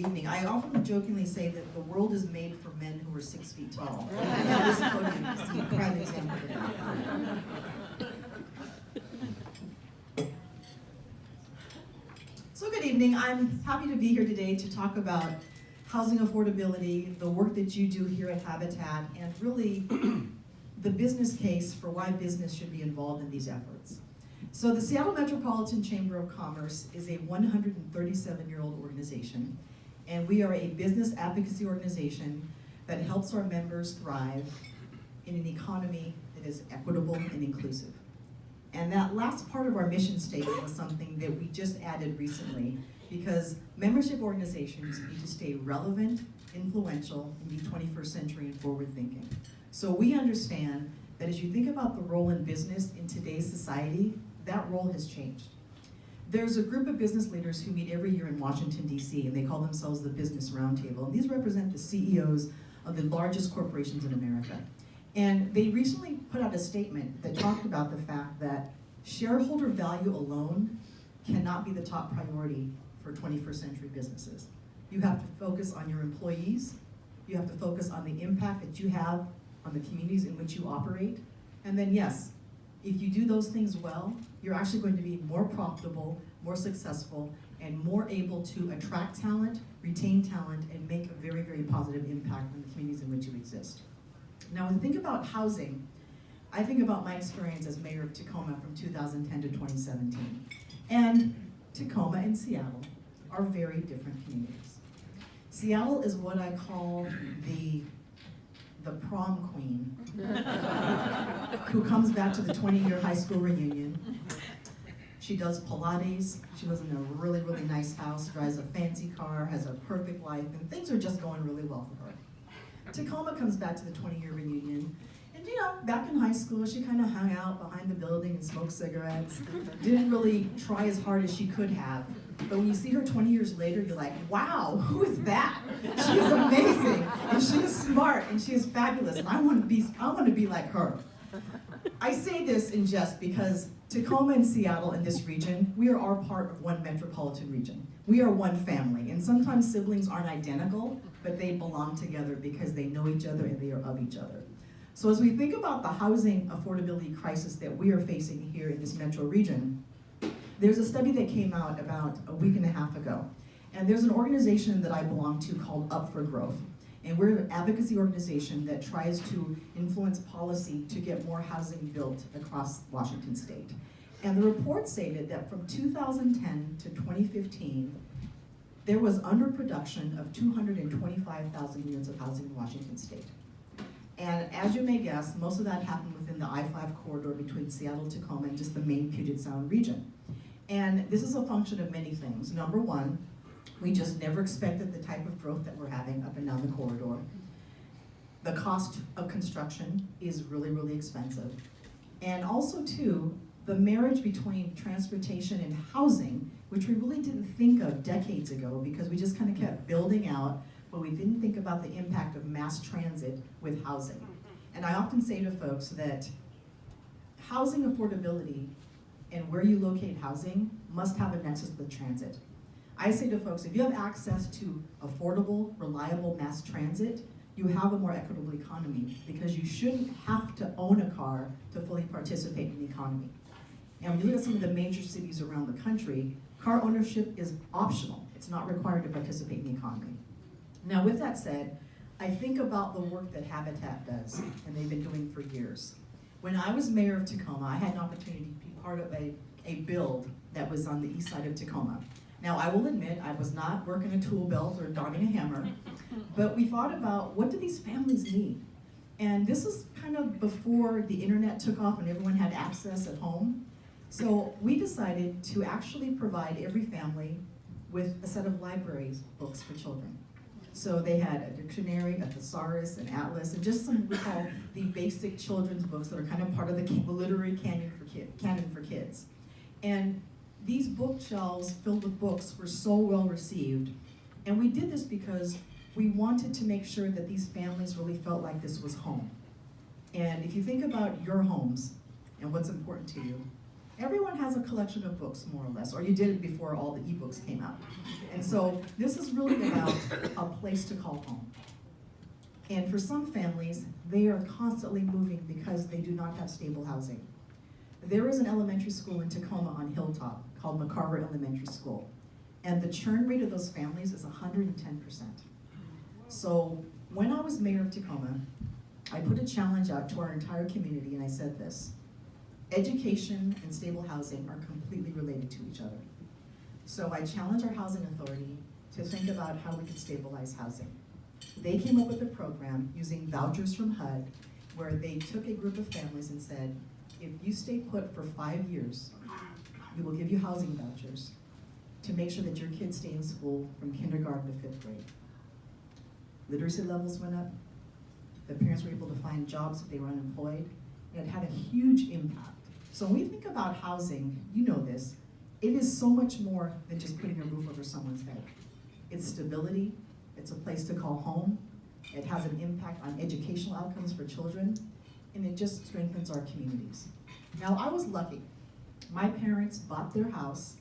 evening. I often jokingly say that the world is made for men who are 6 feet tall. Now this podium is the prime example of that. So good evening. I'm happy to be here today to talk about housing affordability, the work that you do here at Habitat, and really the business case for why business should be involved in these efforts. So the Seattle Metropolitan Chamber of Commerce is a 137-year-old organization, and we are a business advocacy organization that helps our members thrive in an economy that is equitable and inclusive. And that last part of our mission statement was something that we just added recently, because membership organizations need to stay relevant, influential, and be 21st century and forward-thinking. So we understand that as you think about the role in business in today's society, that role has changed. There's a group of business leaders who meet every year in Washington, D.C., and they call themselves the Business Roundtable. And these represent the CEOs of the largest corporations in America. And they recently put out a statement that talked about the fact that shareholder value alone cannot be the top priority for 21st century businesses. You have to focus on your employees. You have to focus on the impact that you have on the communities in which you operate. And then yes, if you do those things well, you're actually going to be more profitable, more successful, and more able to attract talent, retain talent, and make a very, very positive impact on the communities in which you exist. Now, when you think about housing, I think about my experience as mayor of Tacoma from 2010 to 2017. And Tacoma and Seattle are very different communities. Seattle is what I call the prom queen who comes back to the 20-year high school reunion. She does Pilates, she lives in a really, really nice house, drives a fancy car, has a perfect life, and things are just going really well for her. Tacoma comes back to the 20-year reunion, and back in high school, she kind of hung out behind the building and smoked cigarettes, didn't really try as hard as she could have. But when you see her 20 years later, you're like, wow, who is that? She is amazing, and she is smart, and she is fabulous, and I want to be like her. I say this in jest because Tacoma and Seattle in this region, we are all part of one metropolitan region. We are one family, and sometimes siblings aren't identical, but they belong together because they know each other and they are of each other. So as we think about the housing affordability crisis that we are facing here in this metro region, there's a study that came out about a week and a half ago. And there's an organization that I belong to called Up for Growth. And we're an advocacy organization that tries to influence policy to get more housing built across Washington state. And the report stated that from 2010 to 2015, there was underproduction of 225,000 units of housing in Washington state. And as you may guess, most of that happened within the I-5 corridor between Seattle, Tacoma, and just the main Puget Sound region. And this is a function of many things. Number one, we just never expected the type of growth that we're having up and down the corridor. The cost of construction is really, really expensive. And also too, the marriage between transportation and housing, which we really didn't think of decades ago because we just kind of kept building out, but we didn't think about the impact of mass transit with housing. And I often say to folks that housing affordability and where you locate housing must have a nexus with transit. I say to folks, if you have access to affordable, reliable mass transit, you have a more equitable economy because you shouldn't have to own a car to fully participate in the economy. And when you look at some of the major cities around the country, car ownership is optional. It's not required to participate in the economy. Now with that said, I think about the work that Habitat does, and they've been doing for years. When I was mayor of Tacoma, I had an opportunity to be part of a build that was on the east side of Tacoma. Now I will admit, I was not working a tool belt or donning a hammer, but we thought about what do these families need? And this is kind of before the internet took off and everyone had access at home. So we decided to actually provide every family with a set of libraries books for children. So they had a dictionary, a thesaurus, an atlas, and just some we call the basic children's books that are kind of part of the literary canon for kids. And these bookshelves filled with books were so well received. And we did this because we wanted to make sure that these families really felt like this was home. And if you think about your homes and what's important to you, everyone has a collection of books, more or less, or you did it before all the ebooks came out. And so this is really about place to call home. And for some families, they are constantly moving because they do not have stable housing. There is an elementary school in Tacoma on Hilltop called McCarver Elementary School. And the churn rate of those families is 110%. So when I was mayor of Tacoma, I put a challenge out to our entire community and I said this: education and stable housing are completely related to each other. So I challenged our housing authority to think about how we could stabilize housing. They came up with a program using vouchers from HUD where they took a group of families and said, if you stay put for 5 years, we will give you housing vouchers to make sure that your kids stay in school from kindergarten to 5th grade. Literacy levels went up. The parents were able to find jobs if they were unemployed. And it had a huge impact. So when we think about housing, you know this, it is so much more than just putting a roof over someone's head. It's stability, it's a place to call home, it has an impact on educational outcomes for children, and it just strengthens our communities. Now, I was lucky. My parents bought their house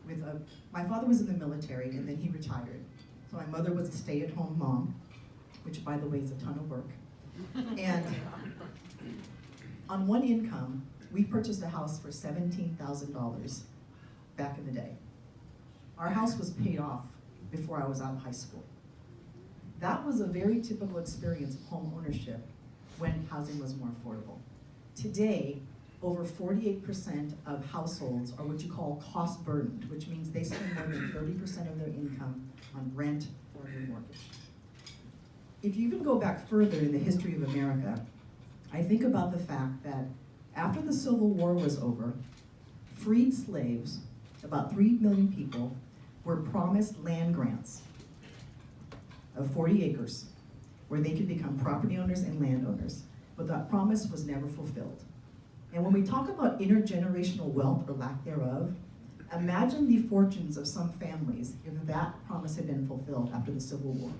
with my father was in the military and then he retired. So my mother was a stay-at-home mom, which by the way is a ton of work. And on one income, we purchased a house for $17,000 back in the day. Our house was paid off before I was out of high school. That was a very typical experience of home ownership when housing was more affordable. Today, over 48% of households are what you call cost burdened, which means they spend more than 30% of their income on rent or their mortgage. If you even go back further in the history of America, I think about the fact that after the Civil War was over, freed slaves, about 3 million people, were promised land grants of 40 acres where they could become property owners and landowners, but that promise was never fulfilled. And when we talk about intergenerational wealth or lack thereof, imagine the fortunes of some families if that promise had been fulfilled after the Civil War.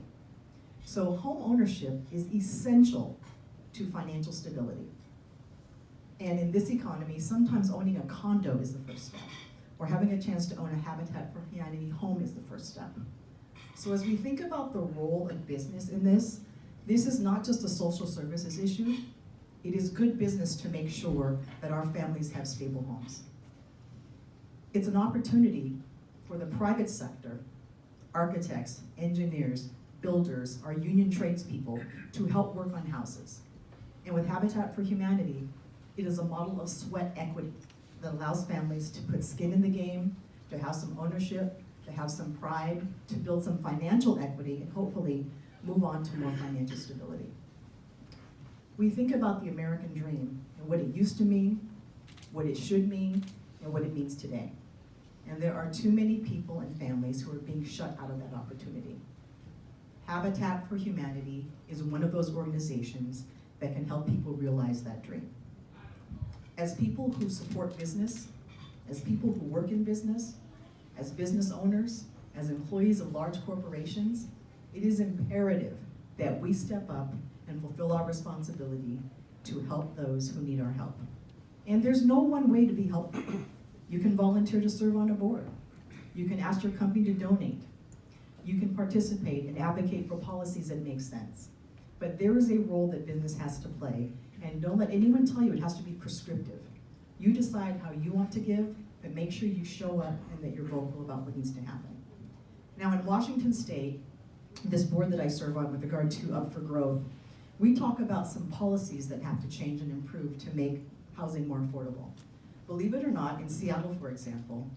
So home ownership is essential to financial stability. And in this economy, sometimes owning a condo is the first step, or having a chance to own a Habitat for Humanity home is the first step. So as we think about the role of business in this is not just a social services issue. It is good business to make sure that our families have stable homes. It's an opportunity for the private sector, architects, engineers, builders, our union tradespeople, to help work on houses. And with Habitat for Humanity, it is a model of sweat equity that allows families to put skin in the game, to have some ownership, to have some pride, to build some financial equity, and hopefully move on to more financial stability. We think about the American dream and what it used to mean, what it should mean, and what it means today. And there are too many people and families who are being shut out of that opportunity. Habitat for Humanity is one of those organizations that can help people realize that dream. As people who support business, as people who work in business, as business owners, as employees of large corporations, it is imperative that we step up and fulfill our responsibility to help those who need our help. And there's no one way to be helpful. You can volunteer to serve on a board. You can ask your company to donate. You can participate and advocate for policies that make sense. But there is a role that business has to play, and don't let anyone tell you it has to be prescriptive. You decide how you want to give, but make sure you show up and that you're vocal about what needs to happen. Now in Washington State, this board that I serve on with regard to Up for Growth, we talk about some policies that have to change and improve to make housing more affordable. Believe it or not, in Seattle, for example,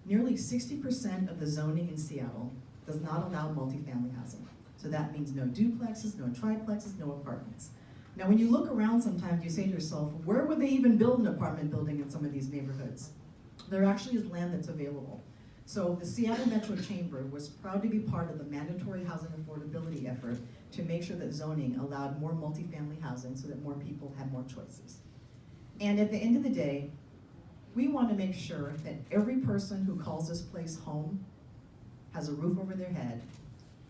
nearly 60% of the zoning in Seattle does not allow multifamily housing. So that means no duplexes, no triplexes, no apartments. Now when you look around sometimes, you say to yourself, where would they even build an apartment building in some of these neighborhoods? There actually is land that's available. So the Seattle Metro Chamber was proud to be part of the mandatory housing affordability effort to make sure that zoning allowed more multifamily housing so that more people had more choices. And at the end of the day, we want to make sure that every person who calls this place home has a roof over their head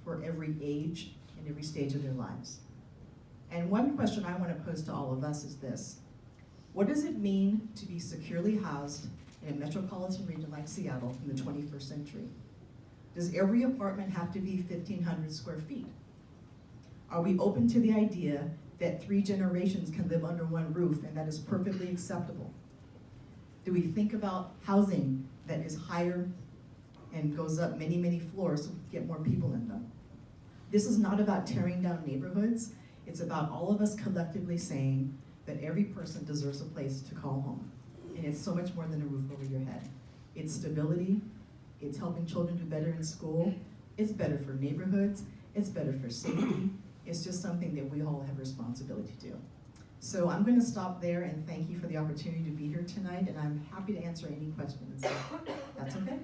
for every age and every stage of their lives. And one question I want to pose to all of us is this: what does it mean to be securely housed in a metropolitan region like Seattle in the 21st century? Does every apartment have to be 1,500 square feet? Are we open to the idea that 3 generations can live under one roof and that is perfectly acceptable? Do we think about housing that is higher and goes up many, many floors so we get more people in them? This is not about tearing down neighborhoods. It's about all of us collectively saying that every person deserves a place to call home. And it's so much more than a roof over your head. It's stability, it's helping children do better in school, it's better for neighborhoods, it's better for safety. It's just something that we all have a responsibility to do. So I'm going to stop there and thank you for the opportunity to be here tonight, and I'm happy to answer any questions. That's okay?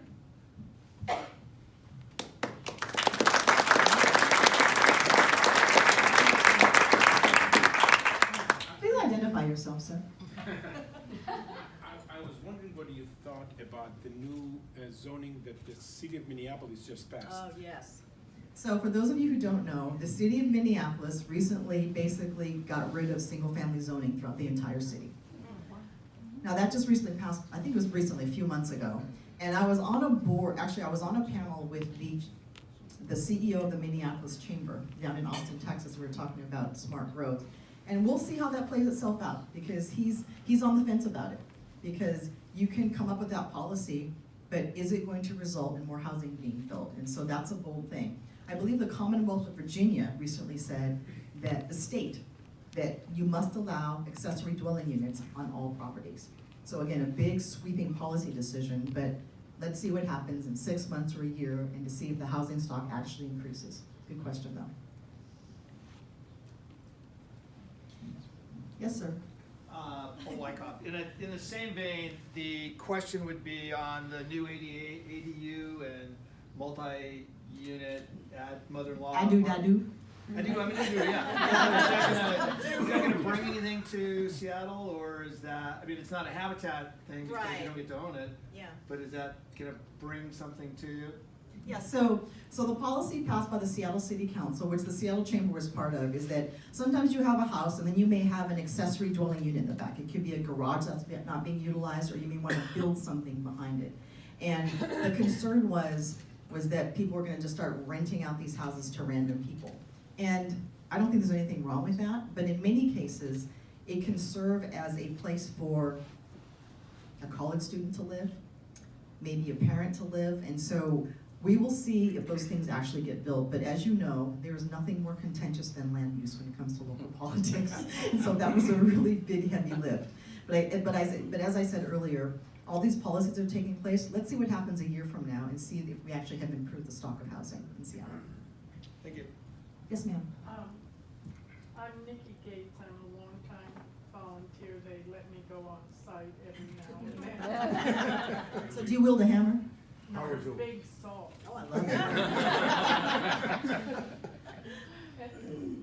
Please identify yourself, sir. I was wondering what you thought about the new zoning that the city of Minneapolis just passed. Oh, yes. So for those of you who don't know, the city of Minneapolis recently basically got rid of single-family zoning throughout the entire city. Now that just recently passed, I think it was recently, a few months ago. And I was on a board, actually I was on a panel with the CEO of the Minneapolis Chamber down in Austin, Texas. We were talking about smart growth. And we'll see how that plays itself out, because he's on the fence about it. Because you can come up with that policy, but is it going to result in more housing being built? And so that's a bold thing. I believe the Commonwealth of Virginia recently said that the state, that you must allow accessory dwelling units on all properties. So again, a big sweeping policy decision, but let's see what happens in 6 months or a year and to see if the housing stock actually increases. Good question though. Yes, sir. Paul Wyckoff. In the same vein, the question would be on the new ADU and multi-unit mother-in-law. Adu. I do, yeah. Is that gonna bring anything to Seattle, or is that, I mean, it's not a habitat thing because Right. you don't get to own it, Yeah. but is that gonna bring something to you? Yeah, so the policy passed by the Seattle City Council, which the Seattle Chamber was part of, is that sometimes you have a house and then you may have an accessory dwelling unit in the back. It could be a garage that's not being utilized, or you may want to build something behind it. And the concern was that people were gonna just start renting out these houses to random people. And I don't think there's anything wrong with that, but in many cases, it can serve as a place for a college student to live, maybe a parent to live, and so we will see if those things actually get built, but as you know, there is nothing more contentious than land use when it comes to local politics. And so that was a really big, heavy lift. But as I said earlier, all these policies are taking place. Let's see what happens a year from now and see if we actually have improved the stock of housing in Seattle. Thank you. Yes, ma'am. I'm Nikki Gates. I'm a longtime volunteer. They let me go on site every now and then. So do you wield a hammer? No, big salt. Oh, I love it.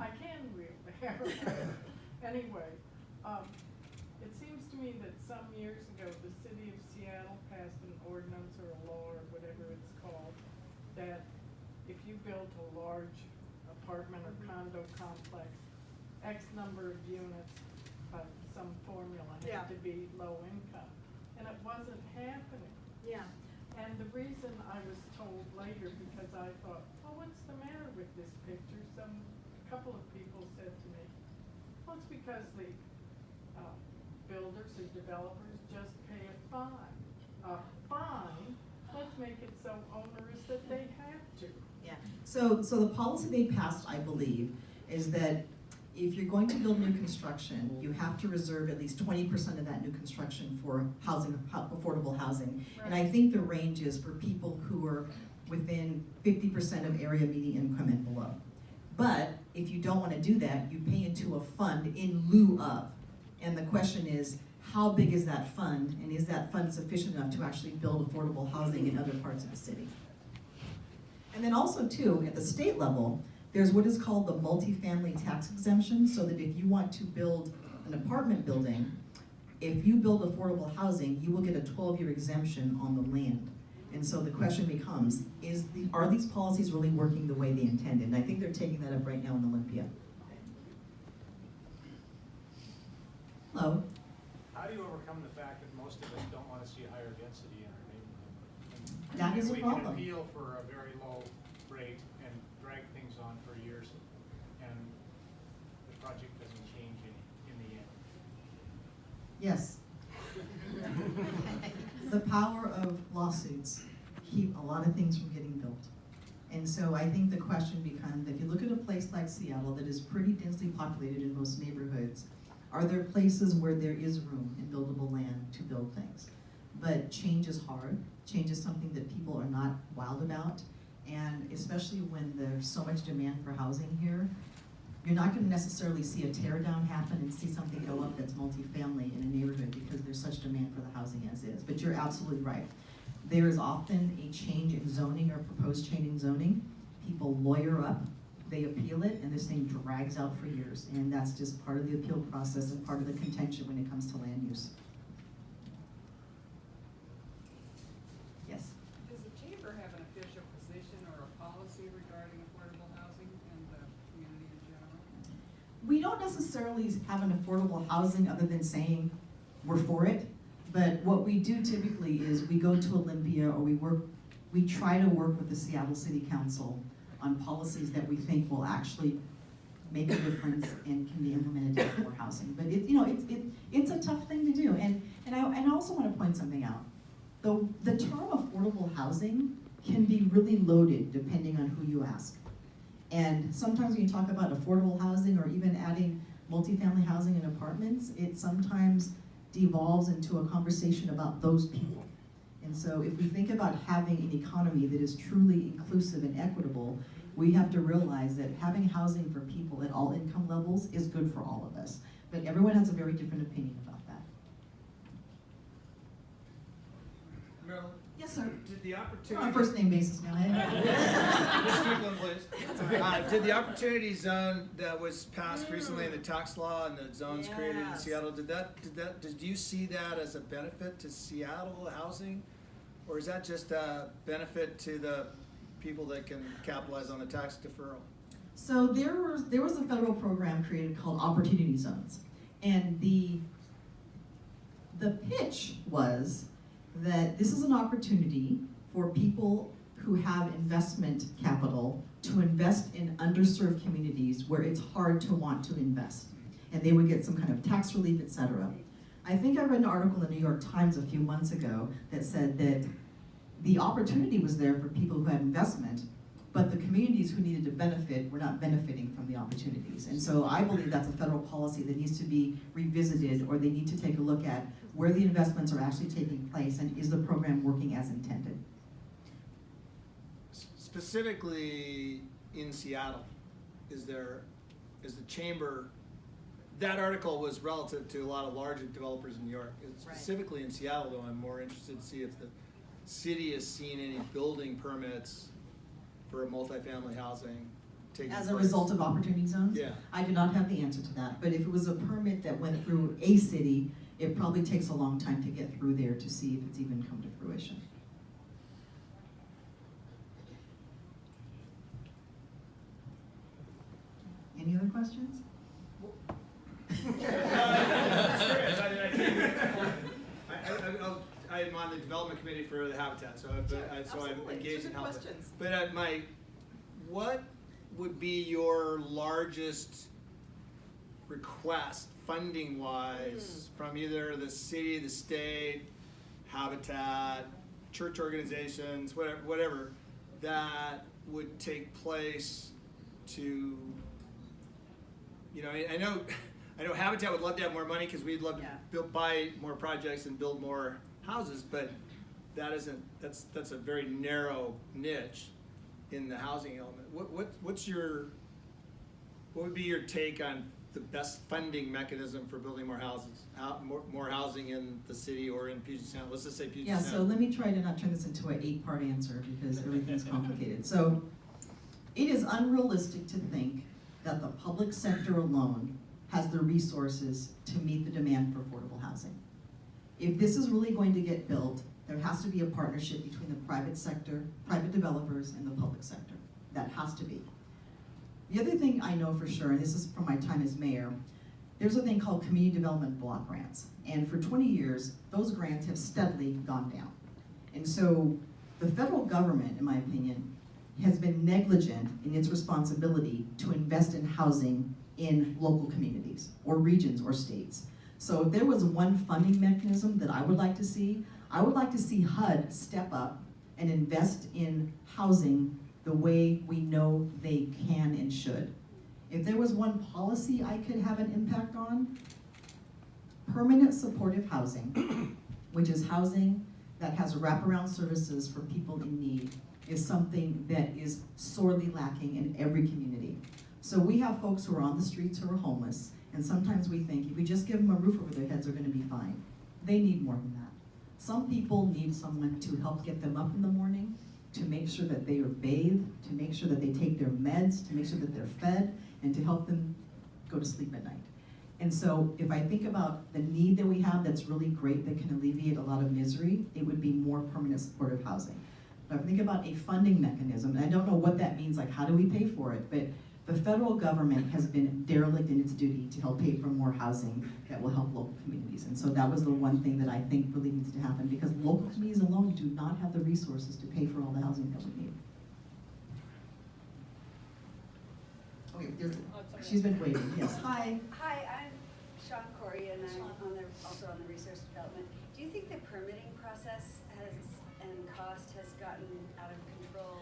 I can wield the hammer. Anyway, it seems to me that some years ago, the city of Seattle passed an ordinance or a law or whatever it's called, that if you built a large apartment or condo complex, X number of units, by some formula Yeah. had to be low income. And it wasn't happening. Yeah. And the reason I was told later, because I thought, oh, what's the matter with this picture? A couple of people said to me, well, it's because the builders or developers just pay a fine. A fine, let's make it so onerous that they have to. Yeah. So the policy they passed, I believe, is that if you're going to build new construction, you have to reserve at least 20% of that new construction for housing, affordable housing. Right. And I think the range is for people who are within 50% of area median income and below. But if you don't want to do that, you pay into a fund in lieu of. And the question is, how big is that fund? And is that fund sufficient enough to actually build affordable housing in other parts of the city? And then also too, at the state level, there's what is called the Multifamily Tax Exemption, so that if you want to build an apartment building, if you build affordable housing, you will get a 12-year exemption on the land. And so the question becomes, are these policies really working the way they intended? And I think they're taking that up right now in Olympia. Hello. How do you overcome the fact that most of us don't want to see higher density in our neighborhood? That is a We problem. can appeal for a very low rate and drag things on for years, and the project doesn't change in the end. Yes. The power of lawsuits keep a lot of things from getting built. And so I think the question becomes, if you look at a place like Seattle that is pretty densely populated in most neighborhoods, are there places where there is room in buildable land to build things? But change is hard. Change is something that people are not wild about. And especially when there's so much demand for housing here, you're not going to necessarily see a tear down happen and see something go up that's multifamily in a neighborhood because there's such demand for the housing as is. But you're absolutely right. There is often a change in zoning or proposed change in zoning. People lawyer up, they appeal it, and this thing drags out for years. And that's just part of the appeal process and part of the contention when it comes to land use. Yes? Does the chamber have an official position or a policy regarding affordable housing in the community in general? We don't necessarily have an affordable housing other than saying we're for it. But what we do typically is we go to Olympia or we try to work with the Seattle City Council on policies that we think will actually make a difference and can be implemented to more housing. But it's a tough thing to do. And I also want to point something out. The term affordable housing can be really loaded depending on who you ask. And sometimes when you talk about affordable housing or even adding multifamily housing and apartments, it sometimes devolves into a conversation about those people. And so if we think about having an economy that is truly inclusive and equitable, we have to realize that having housing for people at all income levels is good for all of us. But everyone has a very different opinion about that. Marilyn? Yes, sir. Did the We're opportunity... on a first name basis now, eh? Ms. Strickland, please. Did the opportunity zone that was passed recently in the tax law and the zones created in Yes. Seattle, did you see that as a benefit to Seattle housing? Or is that just a benefit to the people that can capitalize on the tax deferral? So there was a federal program created called Opportunity Zones. And the pitch was that this is an opportunity for people who have investment capital to invest in underserved communities where it's hard to want to invest. And they would get some kind of tax relief, et cetera. I think I read an article in the New York Times a few months ago that said that the opportunity was there for people who had investment, but the communities who needed to benefit were not benefiting from the opportunities. And so I believe that's a federal policy that needs to be revisited, or they need to take a look at where the investments are actually taking place and is the program working as intended. Specifically in Seattle, is the chamber, that article was relative to a lot of larger developers in New York. Specifically in Seattle, though, I'm more interested to see if the city has seen any building permits for multifamily housing taking As a place. result of opportunity zones? Yeah. I do not have the answer to that, but if it was a permit that went through a city, it probably takes a long time to get through there to see if it's even come to fruition. Any other questions? I'm on the development committee for the Habitat, so I'm Absolutely. engaged Those in are helping. questions. But what would be your largest request, funding-wise, from either the city, the state, Habitat, church organizations, whatever, that would take place to, I know Habitat would love to have more money because we'd love to buy more projects and build more houses, but that's a very narrow niche in the housing element. What would be your take on the best funding mechanism for building more houses, more housing in the city or in Puget Sound? Let's just say Puget Sound. Yeah, so let me try to not turn this into an 8-part answer because everything's complicated. So it is unrealistic to think that the public sector alone has the resources to meet the demand for affordable housing. If this is really going to get built, there has to be a partnership between the private sector, private developers, and the public sector. That has to be. The other thing I know for sure, and this is from my time as mayor, there's a thing called community development block grants. And for 20 years, those grants have steadily gone down. And so The federal government, in my opinion, has been negligent in its responsibility to invest in housing in local communities or regions or states. So if there was one funding mechanism that I would like to see HUD step up and invest in housing the way we know they can and should. If there was one policy I could have an impact on, permanent supportive housing, which is housing that has wraparound services for people in need, is something that is sorely lacking in every community. So we have folks who are on the streets who are homeless, and sometimes we think if we just give them a roof over their heads, they're gonna be fine. They need more than that. Some people need someone to help get them up in the morning, to make sure that they are bathed, to make sure that they take their meds, to make sure that they're fed, and to help them go to sleep at night. And so if I think about the need that we have that's really great, that can alleviate a lot of misery, it would be more permanent supportive housing. But if I think about a funding mechanism, and I don't know what that means, like how do we pay for it, but the federal government has been derelict in its duty to help pay for more housing that will help local communities. And so that was the one thing that I think really needs to happen, because local communities alone do not have the resources to pay for all the housing that we need. Okay, she's been waiting, yes, hi. Hi, I'm Sean Corey, and I'm also on the resource development. Do you think the permitting process and cost has gotten out of control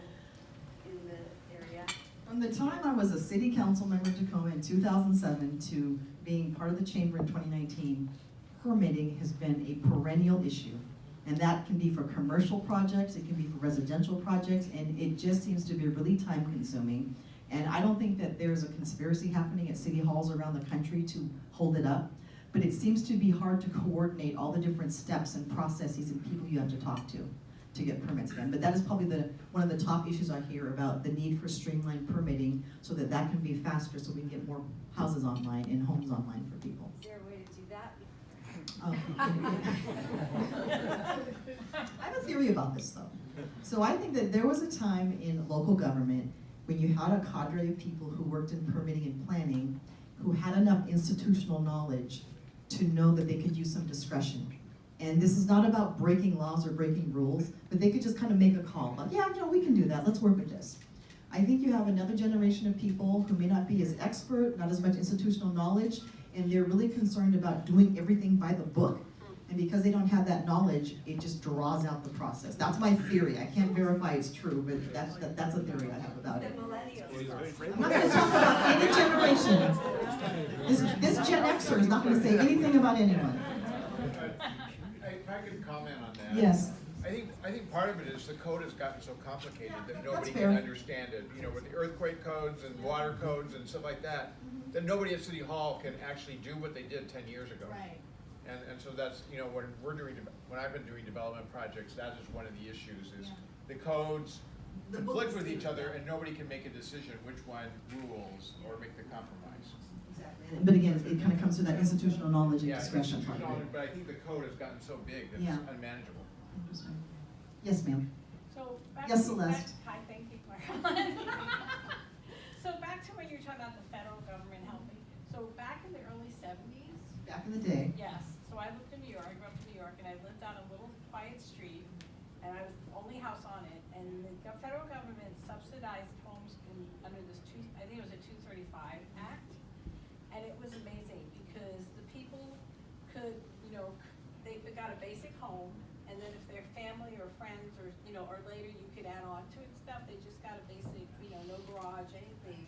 in the area? From the time I was a city council member in Tacoma in 2007 to being part of the chamber in 2019, permitting has been a perennial issue. And that can be for commercial projects, it can be for residential projects, and it just seems to be really time consuming. And I don't think that there's a conspiracy happening at city halls around the country to hold it up, but it seems to be hard to coordinate all the different steps and processes and people you have to talk to get permits done. But that is probably one of the top issues I hear about, the need for streamlined permitting so that that can be faster, so we can get more houses online and homes online for people. Is there a way to do that? I have a theory about this though. So I think that there was a time in local government when you had a cadre of people who worked in permitting and planning who had enough institutional knowledge to know that they could use some discretion. And this is not about breaking laws or breaking rules, but they could just kind of make a call, like, yeah, we can do that, let's work with this. I think you have another generation of people who may not be as expert, not as much institutional knowledge, and they're really concerned about doing everything by the book. And because they don't have that knowledge, it just draws out the process. That's my theory. I can't verify it's true, but that's a theory I have about it. The millennials. I'm not gonna talk about any generation. This Gen Xer is not gonna say anything about anyone. If I could comment on that. Yes. I think part of it is the code has gotten so complicated that nobody fair. can understand it. You know, with the earthquake codes and water codes and stuff like that, then nobody at City Hall can actually do what they did 10 years ago. Right. And so that's, when I've been doing development projects, that is one of the issues, is the codes conflict with each other and nobody can make a decision which one rules or make the compromise. Exactly. But again, it kind of comes to that institutional knowledge and Yeah, discretion part institutional of knowledge, it. but I think the code has gotten so big that Yeah. it's unmanageable. Interesting. Yes, ma'am. So back Yes, to, Celeste. hi, thank you, Marilyn. So back to when you were talking about the federal government helping. So back in the early 70s, Back in the day. yes, so I lived in New York, I grew up in New York, and I lived on a little quiet street, and I was the only house on it, and the federal government subsidized homes under this I think it was a 235 Act, and it was amazing because the people could, they got a basic home, and then if their family or friends or, or later you could add on to it stuff, they just got a basic, no garage, anything.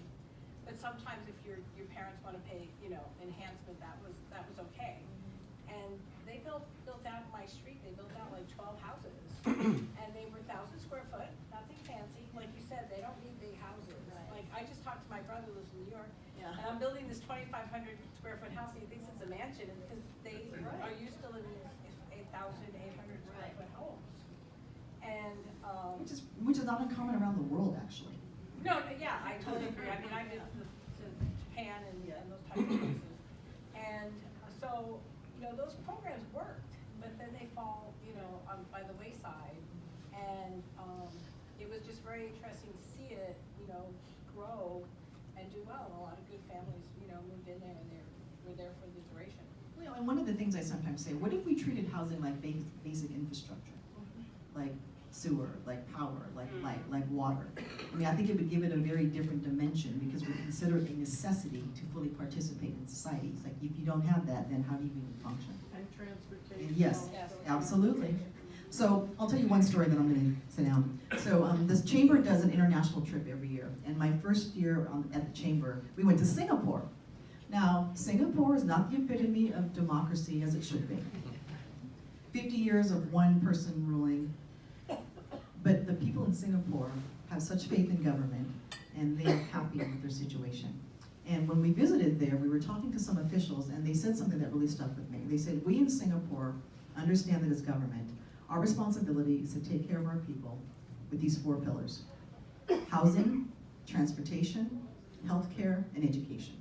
But sometimes if your parents want to pay, enhancement, that was okay. And they built out my street, they built out like 12 houses. And they were 1,000 square foot, nothing fancy. Like you said, they don't need big houses. Right. Like I just talked to my brother who lives in New York, Yeah. and I'm building this 2,500 square foot house, and he thinks it's a mansion, because they are used to living in 8,800 square foot homes. And, Which is not uncommon around the world, actually. no, yeah, I totally agree. I mean, I've been to Japan and those types of places. And so, those programs worked, but then they fall, by the wayside. And it was just very interesting to see it, grow and do well. And a lot of good families, moved in there, and were there for the duration. And one of the things I sometimes say, what if we treated housing like basic infrastructure? Like sewer, like power, like light, like water. I mean, I think it would give it a very different dimension because we consider it a necessity to fully participate in society. It's like, if you don't have that, then how do you even function? And transportation. Yes, Yes. absolutely. So I'll tell you one story, then I'm going to sit down. So this chamber does an international trip every year, and my first year at the chamber, we went to Singapore. Now, Singapore is not the epitome of democracy as it should be. 50 years of one person ruling, but the people in Singapore have such faith in government, and they are happy with their situation. And when we visited there, we were talking to some officials, and they said something that really stuck with me. They said, we in Singapore understand that as government, our responsibility is to take care of our people with these 4 pillars: housing, transportation, healthcare, and education.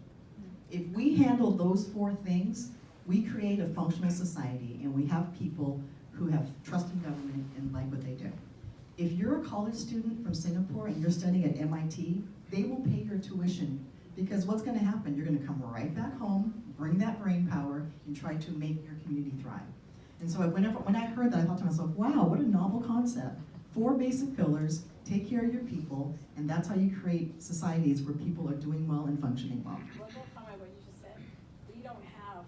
If we handle those 4 things, we create a functional society, and we have people who have trust in government and like what they do. If you're a college student from Singapore and you're studying at MIT, they will pay your tuition, because what's going to happen? You're going to come right back home, bring that brain power, and try to make your community thrive. And so when I heard that, I thought to myself, wow, what a novel concept. 4 basic pillars, take care of your people, and that's how you create societies where people are doing well and functioning well. One more comment what you just said. We don't have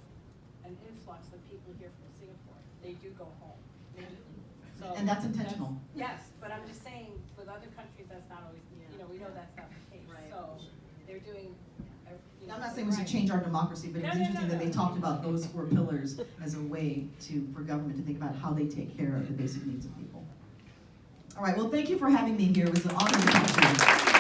an influx of people here from Singapore. They do go home. So And that's intentional. Yes, but I'm just saying, with other countries, that's not always, we know that's not the case. Right. So they're doing, I'm not saying we should change our democracy, but it's interesting that they talked about those 4 pillars as a way for government to think about how they take care of the basic needs of people. All right, well, thank you for having me here. It was an honor to talk to you.